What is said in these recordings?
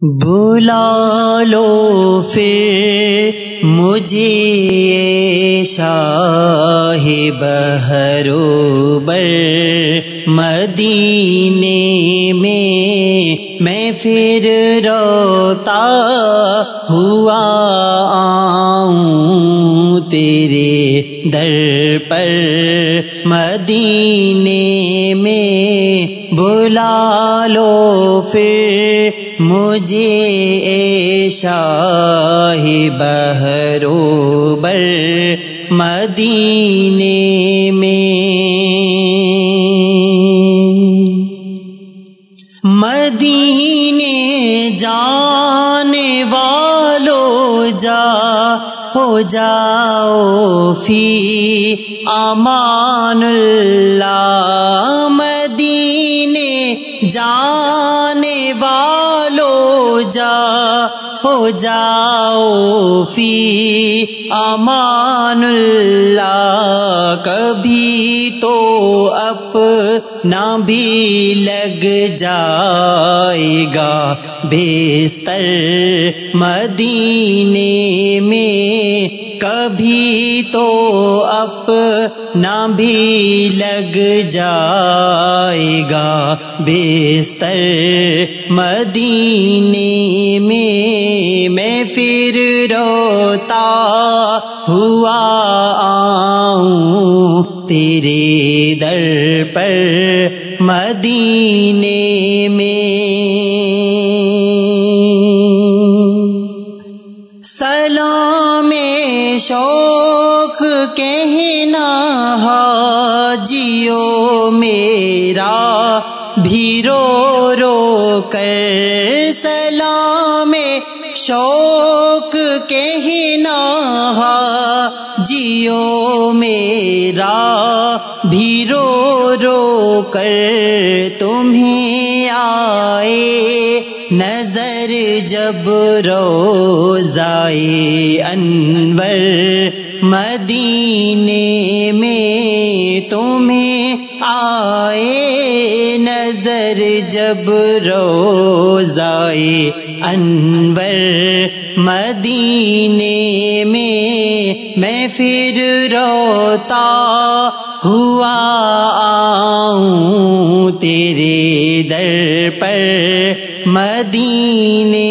بلا لو پھر مجھے شاہ بحر و بر مدینے میں پھر روتا ہوا آؤں تیرے در پر مدینے میں بلا لو پھر مجھے اے شاہ بحر و بر مدینے میں مدینے جانے والو ہو جاؤ فی امان اللہ مدینے جانے والو ہو جاؤ فی امان اللہ کبھی تو اپنا بھی لگ جائے گا بستر مدینے میں کبھی تو اپنا بھی لگ جائے گا بستر مدینے میں پھر روتا ہوا آؤں تیرے در پر مدینے میں سلام شوق کہنا حاجیو میرا بھی رو رو کر سلام شوق کہنا حاجیو میرا بھی رو رو کر تمہیں آئے نظر جب روضائے انور مدینے میں تمہیں آئے نظر جب روضائے انور مدینے میں پھر روتا ہوا آؤں تیرے در پر مدینے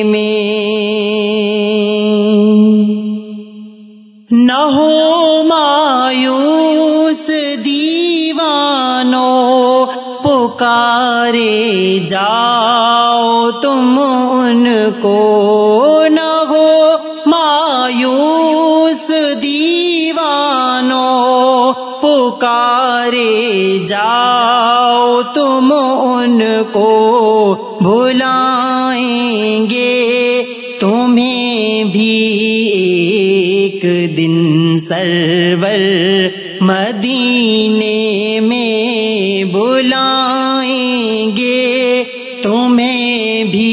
میں نہ ہو مایوس دیوانو پکارے جاؤ تم ان کو نہ ہو مایوس دیوانو پکارے جاؤ تم ان کو بلائیں گے تمہیں بھی ایک دن سرور مدینے میں بلائیں گے تمہیں بھی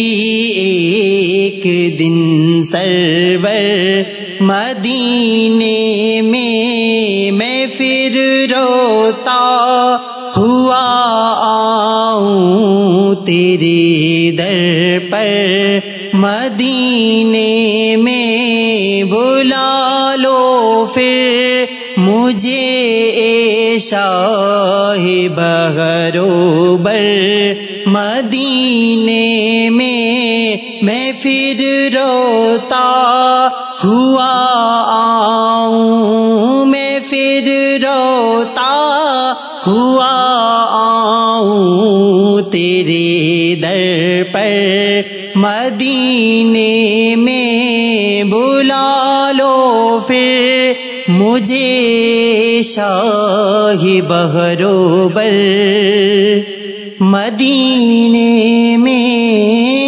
ایک دن سرور مدینے میں پھر روتا ہوا آؤں تیرے در پر مدینے میں بلا لو پھر مجھے اے شاہ بحر و بر مدینے میں پھر روتا ہوا آؤں میں پھر روتا ہوا آؤں تیرے در پر مدینے میں بلا لو پھر مجھے شاہ بحر و بر مدینے میں